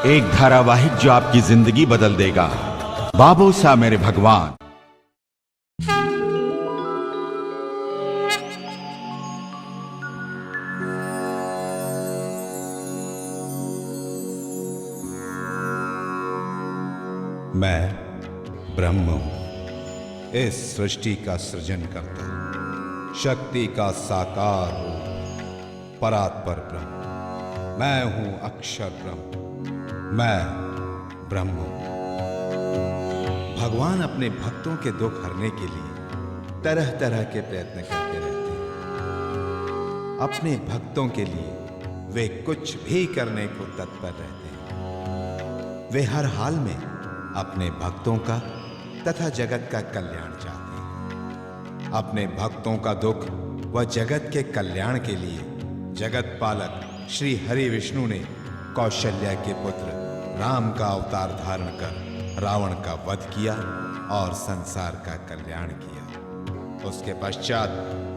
एक धारावाहिक जो आपकी जिंदगी बदल देगा। बाबूसा मेरे भगवान। मैं ब्रह्म हूं, इस सृष्टि का सृजन करता, शक्ति का साकार रूप, परात्पर ब्रह्म। मैं हूं अक्षर ब्रह्म, मैं ब्रह्म हूं। भगवान अपने भक्तों के दुख हरने के लिए तरह तरह के प्रयत्न करते रहते हैं। अपने भक्तों के लिए वे कुछ भी करने को तत्पर रहते हैं। वे हर हाल में अपने भक्तों का तथा जगत का कल्याण चाहते हैं। अपने भक्तों का दुख व जगत के कल्याण के लिए जगत पालक श्री हरि विष्णु ने कौशल्या के पुत्र राम का अवतार धारण कर रावण का वध किया और संसार का कल्याण किया। उसके पश्चात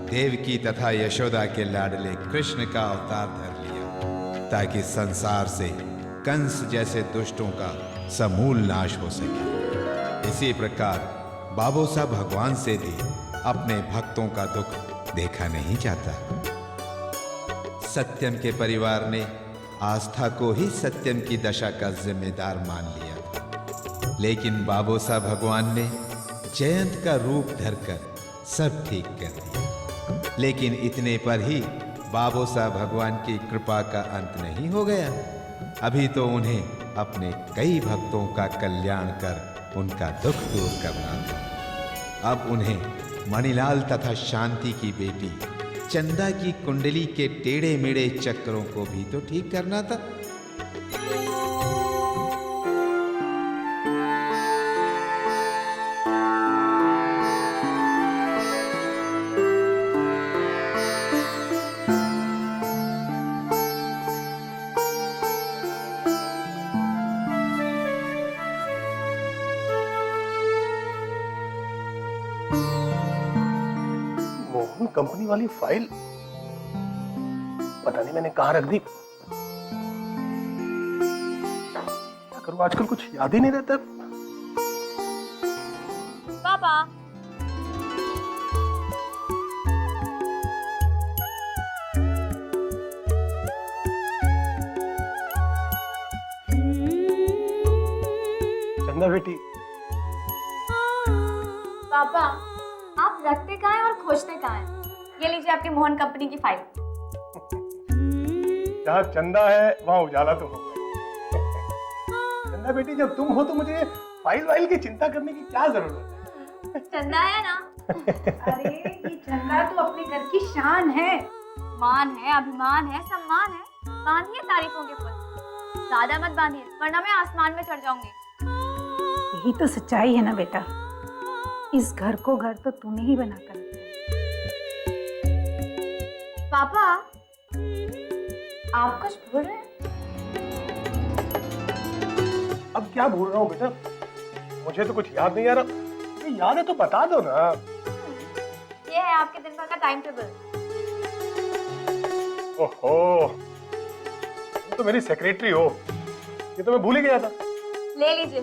देवकी तथा यशोदा के लाडले कृष्ण का अवतार धर लिया ताकि संसार से कंस जैसे दुष्टों का समूल नाश हो सके। इसी प्रकार बाबूसा भगवान से भी अपने भक्तों का दुख देखा नहीं जाता। सत्यम के परिवार ने आस्था को ही सत्यम की दशा का जिम्मेदार मान लिया था, लेकिन बाबूसा भगवान ने जयंत का रूप धरकर सब ठीक कर दिया। लेकिन इतने पर ही बाबूसा भगवान की कृपा का अंत नहीं हो गया। अभी तो उन्हें अपने कई भक्तों का कल्याण कर उनका दुख दूर करना था। अब उन्हें मणिलाल तथा शांति की बेटी चंदा की कुंडली के टेढ़े मेढ़े चक्रों को भी तो ठीक करना था। कंपनी वाली फाइल पता नहीं मैंने कहां रख दी। क्या करूं, आजकल कुछ याद ही नहीं रहता। पापा, चंदा बेटी। पापा आप रखते कहाँ हैं और खोजते कहाँ हैं? ये लीजिए आपकी मोहन कंपनी की फाइल। जहाँ चंदा है वहाँ उजाला तो होगा। चंदा बेटी जब तुम हो तो मुझे फाइल वाइल की चिंता करने की क्या जरूरत है? चंदा है ना? अरे ये चंदा तो अपने घर की शान है। मान है, अभिमान है, सम्मान है। बांधिए तारीफों के फूल। ज्यादा मत बांधिए वरना मैं आसमान में चढ़ जाऊंगी। यही तो सच्चाई है ना बेटा। इस घर को घर तो तूने ही बना कर रखा है। पापा आप कुछ भूल रहे हैं? अब क्या भूल रहा हूँ बेटा, मुझे तो कुछ याद नहीं आ रहा। ये याद है तो बता दो ना। ये है आपके दिन भर का टाइम टेबल। ओहो, तुम तो मेरी सेक्रेटरी हो, ये तो मैं भूल ही गया था। ले लीजिए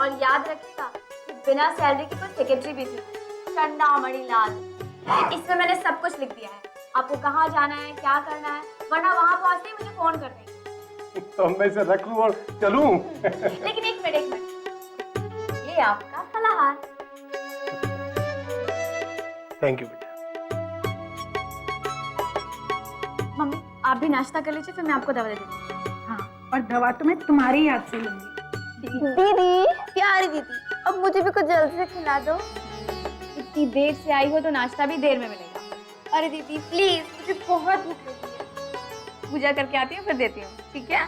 और याद रखिएगा बिना सैलरी की कोई सेक्रेटरी भी थी, चंदा मणिलाल। इसमें मैंने सब कुछ लिख दिया है, आपको कहाँ जाना है, क्या करना है, वरना वहां पहुंचते ही मुझे फोन कर देंगे। तो मैं इसे रख लूं और चलूं? लेकिन एक मिनट, ये आपका फलाहार। थैंक यू बेटा। मम्मी आप भी नाश्ता कर लीजिए, फिर मैं आपको दवा दे दूंगी। हाँ, और दवा तो मैं तुम्हारी याद से लूंगी। दीदी, प्यारी दीदी, अब मुझे भी कुछ जल्दी से खिला दो। इतनी देर से आई हो तो नाश्ता भी देर में मिलेगा। अरे दीदी प्लीज, मुझे बहुत भूख लगी है। पूजा करके आती हूँ फिर देती हूँ, ठीक है?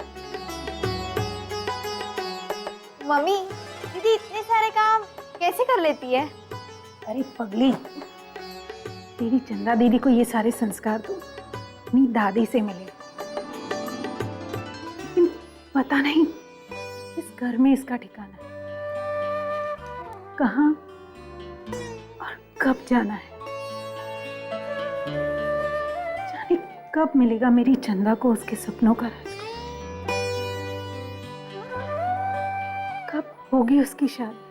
मम्मी दीदी इतने सारे काम कैसे कर लेती है? अरे पगली, तेरी चंदा दीदी को ये सारे संस्कार तो अपनी दादी से मिले। लेकिन पता नहीं इस घर में इसका ठिकाना है कहाँ और कब जाना है। जाने कब मिलेगा मेरी चंदा को उसके सपनों का राजकुमार। होगी उसकी शादी।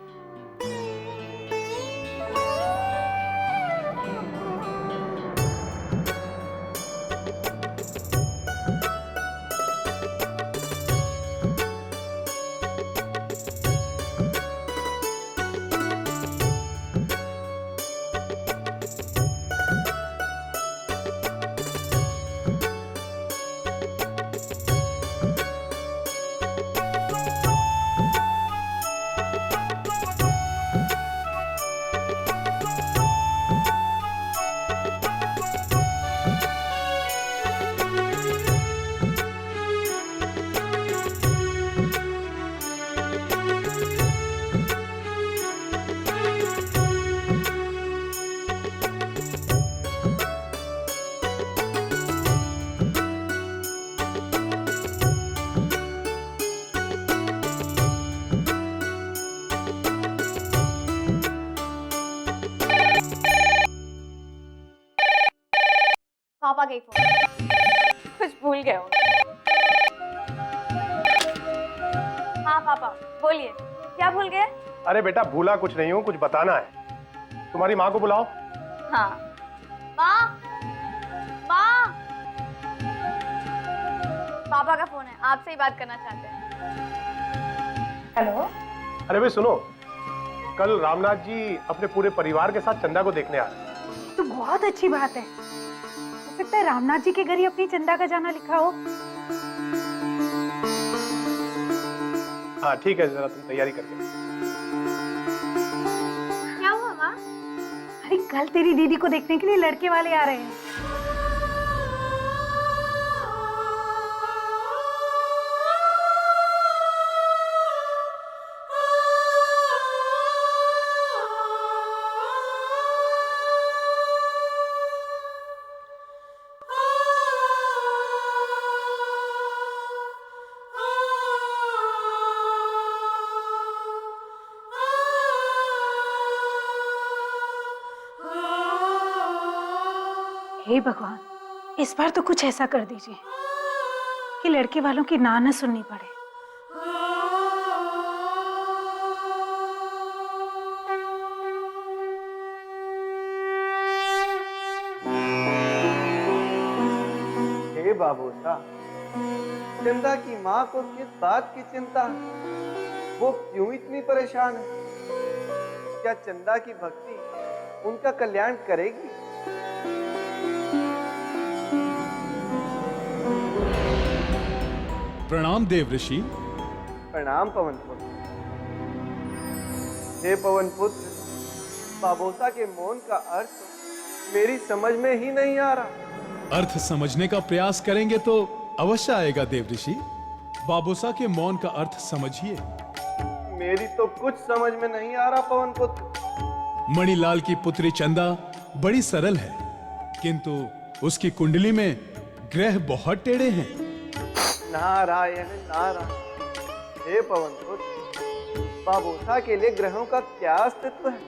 पापा गई फोन, कुछ भूल गए हो। हाँ पापा बोलिए, क्या भूल गए? अरे बेटा भूला कुछ नहीं हूँ, कुछ बताना है। तुम्हारी माँ को बुलाओ। हाँ माँ, माँ, पापा का फोन है, आपसे ही बात करना चाहते हैं। हेलो। अरे भाई सुनो, कल रामनाथ जी अपने पूरे परिवार के साथ चंदा को देखने आ रहे हैं। तो बहुत अच्छी बात है। हो सकता है रामनाथ जी के घर ही अपनी चंदा का जाना लिखा हो। हाँ ठीक है, जरा तुम तैयारी करके। क्या हुआ माँ? अरे कल तेरी दीदी को देखने के लिए लड़के वाले आ रहे हैं। हे भगवान, इस बार तो कुछ ऐसा कर दीजिए कि लड़के वालों की ना न सुननी पड़े। हे बाबूसा, चंदा की माँ को किस बात की चिंता है? वो क्यों इतनी परेशान है? क्या चंदा की भक्ति उनका कल्याण करेगी? प्रणाम देव ऋषि। प्रणाम पवन पुत्र। हे पवन पुत्र, बाबोसा के मौन का अर्थ मेरी समझ में ही नहीं आ रहा। अर्थ समझने का प्रयास करेंगे तो अवश्य आएगा देव ऋषि। बाबोसा के मौन का अर्थ समझिए। मेरी तो कुछ समझ में नहीं आ रहा पवन पुत्र। मणिलाल की पुत्री चंदा बड़ी सरल है, किंतु उसकी कुंडली में ग्रह बहुत टेढ़े हैं। नारायण नारायण। हे पवन पुत्र, बाबोसा के लिए ग्रहों का क्या अस्तित्व है?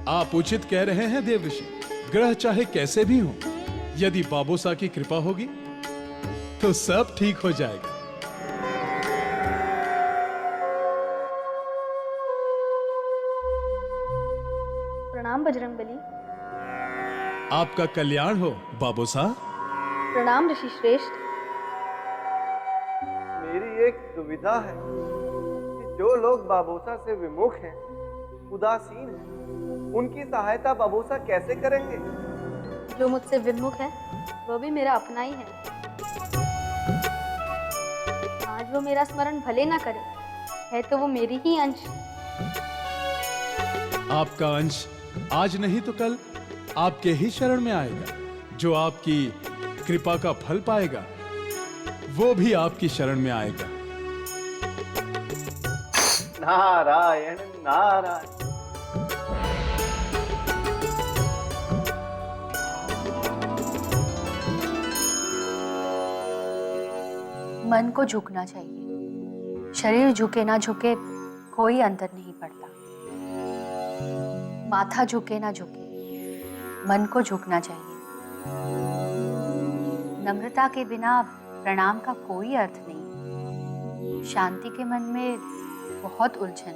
आप उचित कह रहे हैं देव ऋषि। ग्रह चाहे कैसे भी हो, यदि बाबोसा की कृपा होगी तो सब ठीक हो जाएगा। प्रणाम बजरंगबली। आपका कल्याण हो बाबोसा। प्रणाम ऋषि श्रेष्ठ। मेरी एक दुविधा है कि जो लोग बाबोसा से विमुख हैं, उदासीन हैं, उनकी सहायता बाबोसा कैसे करेंगे? जो मुझसे विमुख है वो भी मेरा अपना ही है। आज वो मेरा स्मरण भले ना करे, है तो वो मेरी ही अंश। आपका अंश आज नहीं तो कल आपके ही शरण में आएगा। जो आपकी कृपा का फल पाएगा वो भी आपकी शरण में आएगा। नारायण नारायण। मन को झुकना चाहिए। शरीर झुके ना झुके कोई अंतर नहीं पड़ता। माथा झुके ना झुके, मन को झुकना चाहिए। नम्रता के बिना प्रणाम का कोई अर्थ नहीं। शांति के मन में बहुत उलझन,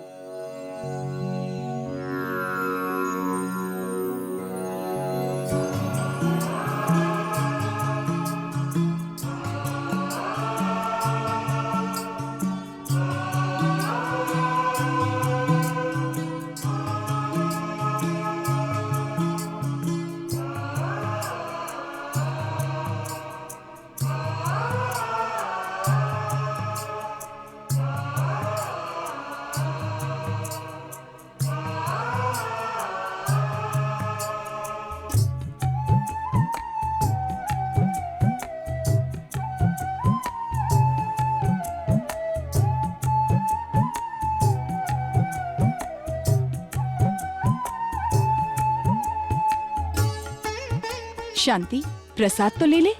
शांति, प्रसाद तो ले ले।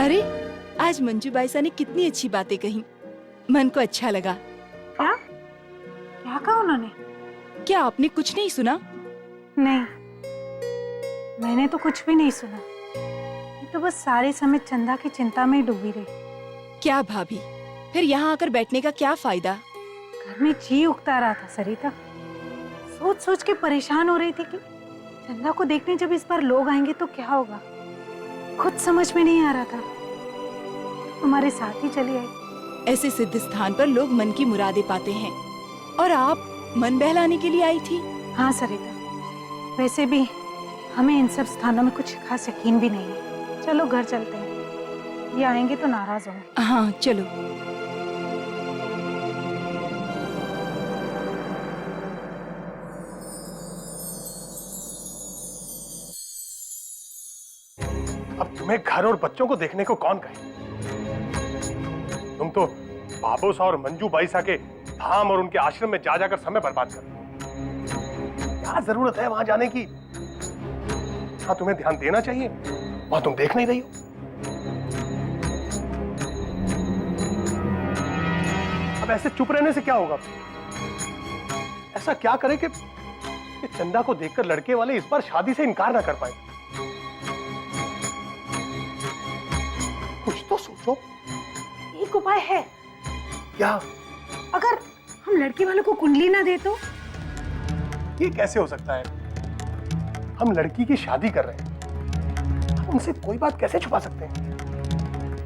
अरे, आज मंजू बाईसा ने कितनी अच्छी बातें कही, मन को अच्छा लगा। क्या क्या कहा उन्होंने? क्या आपने कुछ नहीं सुना? नहीं, मैंने तो कुछ भी नहीं सुना। मैं तो बस सारे समय चंदा की चिंता में डूबी रही। क्या भाभी, फिर यहाँ आकर बैठने का क्या फायदा? घर में जी उगता रहा था सरिता। सोच सोच के परेशान हो रही थी कि चंदा को देखने जब इस बार लोग आएंगे तो क्या होगा। खुद समझ में नहीं आ रहा था, तुम्हारे साथ ही चली आई। ऐसे सिद्ध स्थान पर लोग मन की मुरादें पाते हैं, और आप मन बहलाने के लिए आई थी। हाँ सरिता, वैसे भी हमें इन सब स्थानों में कुछ खास यकीन भी नहीं है। चलो घर चलते हैं, ये आएंगे तो नाराज होंगे। हाँ चलो। अब तुम्हें घर और बच्चों को देखने को कौन कहे? तुम तो बाबूसा और मंजू बाईसा के धाम और उनके आश्रम में जा जाकर समय बर्बाद कर रही हो। क्या जरूरत है वहां जाने की? हाँ, तुम्हें ध्यान देना चाहिए, वहां तुम देख नहीं रही हो। अब ऐसे चुप रहने से क्या होगा? ऐसा क्या करे कि चंदा को देखकर लड़के वाले इस बार शादी से इनकार ना कर पाए। कुछ तो सोचो। एक उपाय है। क्या? अगर हम लड़की वालों को कुंडली ना दे तो? ये कैसे हो सकता है? हम लड़की की शादी कर रहे हैं, हम उनसे कोई बात कैसे छुपा सकते हैं?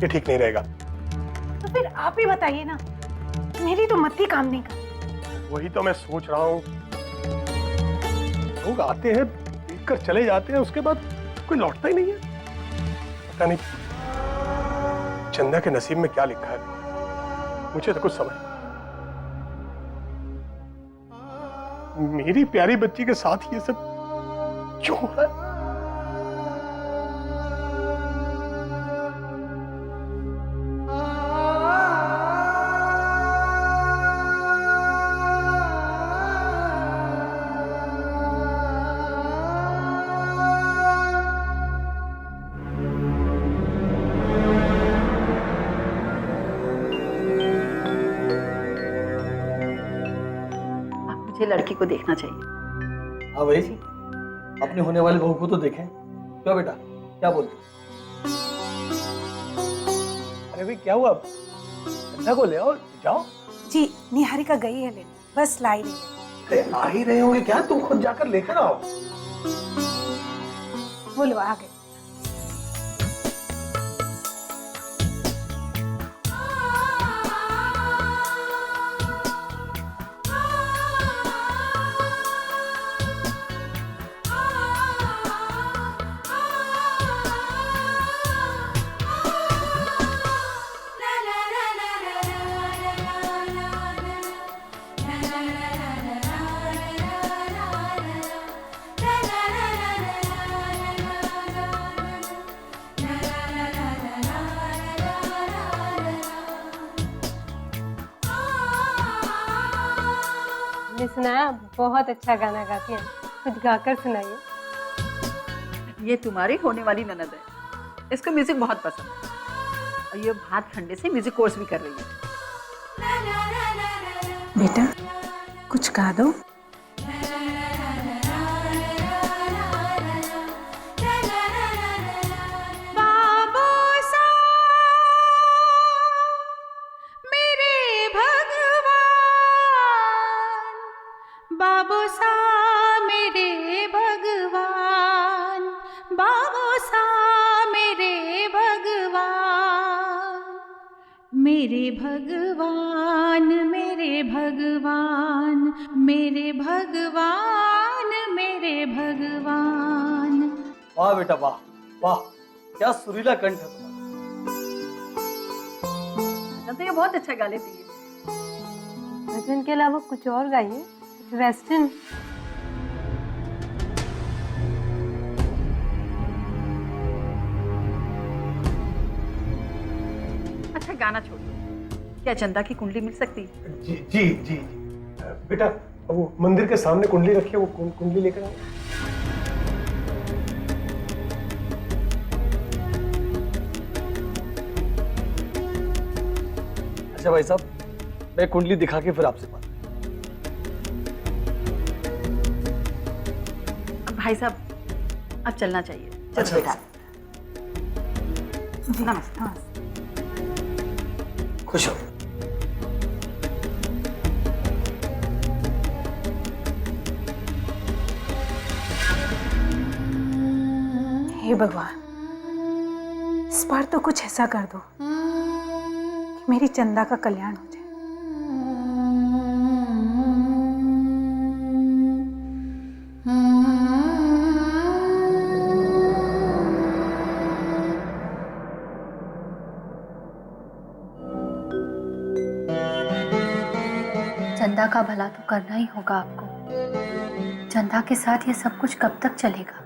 ये ठीक नहीं रहेगा। तो फिर आप ही बताइए ना, मेरी तो मत्ती काम नहीं कर। वही तो मैं सोच रहा हूँ। लोग आते हैं, देखकर चले जाते हैं, उसके बाद कोई लौटता ही नहीं है। पता नहीं चंदा के नसीब में क्या लिखा है, मुझे तो कुछ समझ। मेरी प्यारी बच्ची के साथ ये सब क्यों हो रहा है? मुझे लड़की को देखना चाहिए। हाँ भाई, अपने होने वाले बहू को तो देखें। क्यों बेटा, क्या बोलते? अरे भाई क्या हुआ? चंदा को ले आओ, जाओ। जी, निहारिका गई है लेने, बस लाई रही है। अरे आ ही रहे होंगे क्या? तुम खुद जाकर लेकर आओ। बोलो, आ गए। मैंने सुनाया बहुत अच्छा गाना गाती हैं, कुछ गाकर सुनाइए। ये तुम्हारी होने वाली ननद है, इसको म्यूजिक बहुत पसंद है और ये भात खंडे से म्यूजिक कोर्स भी कर रही है। बेटा कुछ गा दो। बाबू सा मेरे भगवान, बाबू सा मेरे भगवान, मेरे भगवान, मेरे भगवान, मेरे भगवान, मेरे भगवान। वाह बेटा वाह वाह, क्या सुरीला कंठ है तुम्हारा। तो ये बहुत अच्छा गा लेती है। भजन के अलावा कुछ और गाइए, वेस्टर्न। अच्छा गाना छोड़ दो, क्या चंदा की कुंडली मिल सकती है? जी जी जी जी। बेटा वो मंदिर के सामने कुंडली रखी है, वो कुंडली लेकर आओ। अच्छा भाई साहब, मैं कुंडली दिखा के फिर आपसे बात। भाई साहब अब चलना चाहिए। चलो बेटा। नमस्ते। खुश हो। हे भगवान, इस बार तो कुछ ऐसा कर दो कि मेरी चंदा का कल्याण हो जाए। चंदा का भला तो करना ही होगा आपको। चंदा के साथ ये सब कुछ कब तक चलेगा?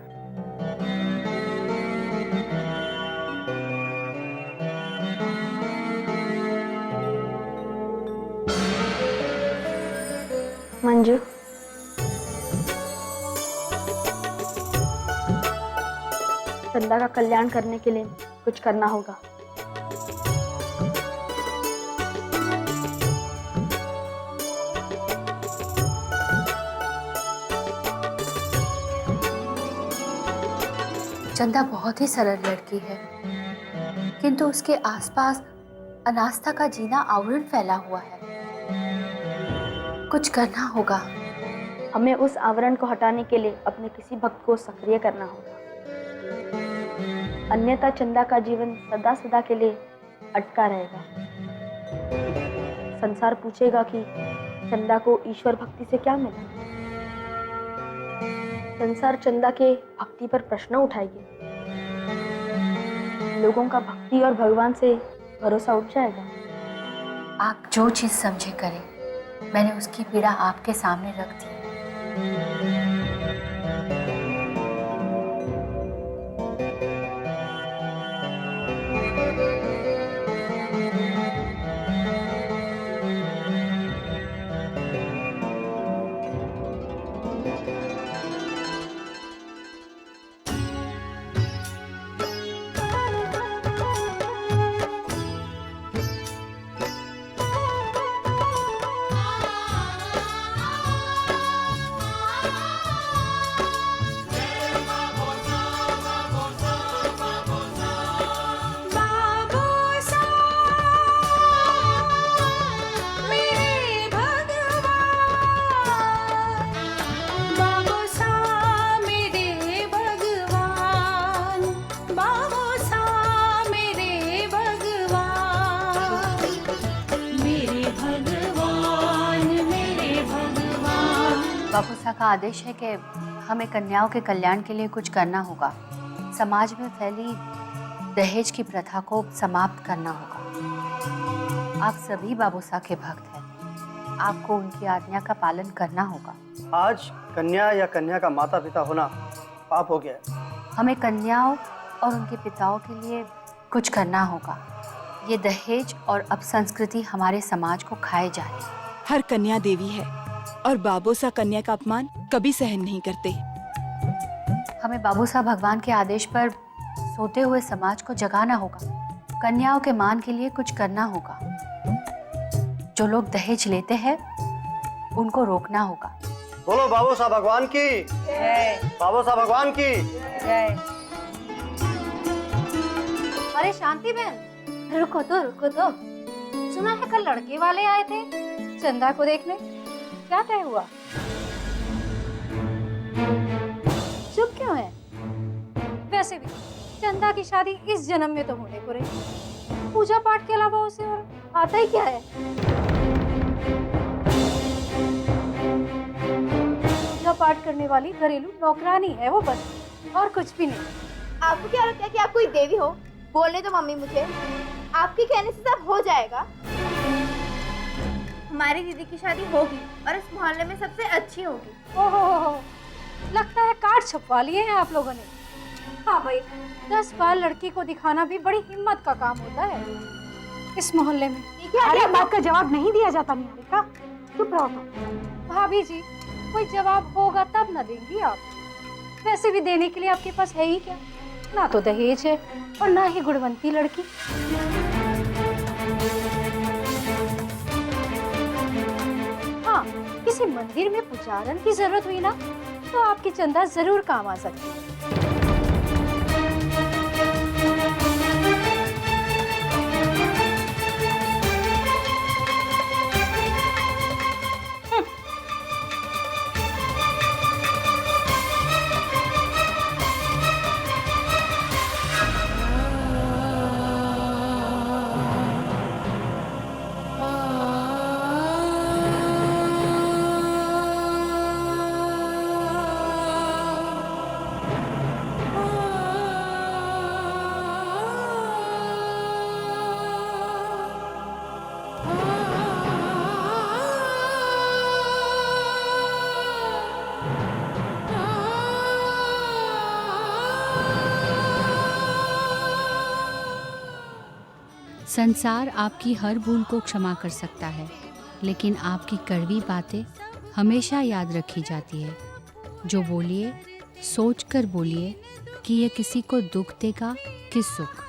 मंजू, चंदा का कल्याण करने के लिए कुछ करना होगा। चंदा बहुत ही सरल लड़की है, किंतु उसके आसपास अनास्था का जीना आवरण फैला हुआ है। कुछ करना होगा। हमें उस आवरण को हटाने के लिए अपने किसी भक्त को सक्रिय करना होगा, अन्यथा चंदा का जीवन सदा सदा के लिए अटका रहेगा। संसार पूछेगा कि चंदा को ईश्वर भक्ति से क्या मिला। संसार चंदा के भक्ति पर प्रश्न उठाएगी। लोगों का भक्ति और भगवान से भरोसा उठ जाएगा। आप जो चीज समझे करें, मैंने उसकी पीड़ा आपके सामने रख दी। बाबूसा का आदेश है कि हमें कन्याओं के कल्याण के लिए कुछ करना होगा। समाज में फैली दहेज की प्रथा को समाप्त करना होगा। आप सभी बाबूसा के भक्त हैं, आपको उनकी आज्ञा का पालन करना होगा। आज कन्या या कन्या का माता पिता होना पाप हो गया है। हमें कन्याओं और उनके पिताओं के लिए कुछ करना होगा। ये दहेज और अपसंस्कृति हमारे समाज को खाए जा रही है। हर कन्या देवी है, और बाबोसा कन्या का अपमान कभी सहन नहीं करते। हमें बाबूसाह भगवान के आदेश पर सोते हुए समाज को जगाना होगा। कन्याओं के मान के लिए कुछ करना होगा। जो लोग दहेज लेते हैं उनको रोकना होगा। बोलो बाबूसा भगवान की जय। बाबूसा भगवान की जय। अरे शांति बहन, रुको तो। सुना है कल लड़के वाले आए थे चंदा को देखने, क्या तय हुआ? चुप क्यों है? वैसे भी चंदा की शादी इस जन्म में तो होने को रही, पूजा पाठ के अलावा उसे और आता ही क्या है? पूजा पाठ करने वाली घरेलू नौकरानी है वो, बस और कुछ भी नहीं। आपको क्या लगता है कि आप कोई देवी हो? बोलने दो मम्मी मुझे, आपके कहने से सब हो जाएगा। हमारी दीदी की शादी होगी और इस मोहल्ले में सबसे अच्छी होगी। ओहो, लगता है कार्ड छपवा लिए हैं आप लोगों ने। हाँ भाई, 10 बार लड़की को दिखाना भी बड़ी हिम्मत का काम होता है इस मोहल्ले में। अरे बात का जवाब नहीं दिया जाता निहारिका, चुप रहो तुम। भाभी जी, कोई जवाब होगा तब न देंगी आप। वैसे भी देने के लिए आपके पास है ही क्या? ना तो दहेज है और ना ही गुणवंती लड़की। हाँ, किसी मंदिर में पुजारन की जरूरत हुई ना तो आपकी चंदा जरूर काम आ सकती है। संसार आपकी हर भूल को क्षमा कर सकता है, लेकिन आपकी कड़वी बातें हमेशा याद रखी जाती है। जो बोलिए सोच कर बोलिए कि ये किसी को दुख देगा कि सुख।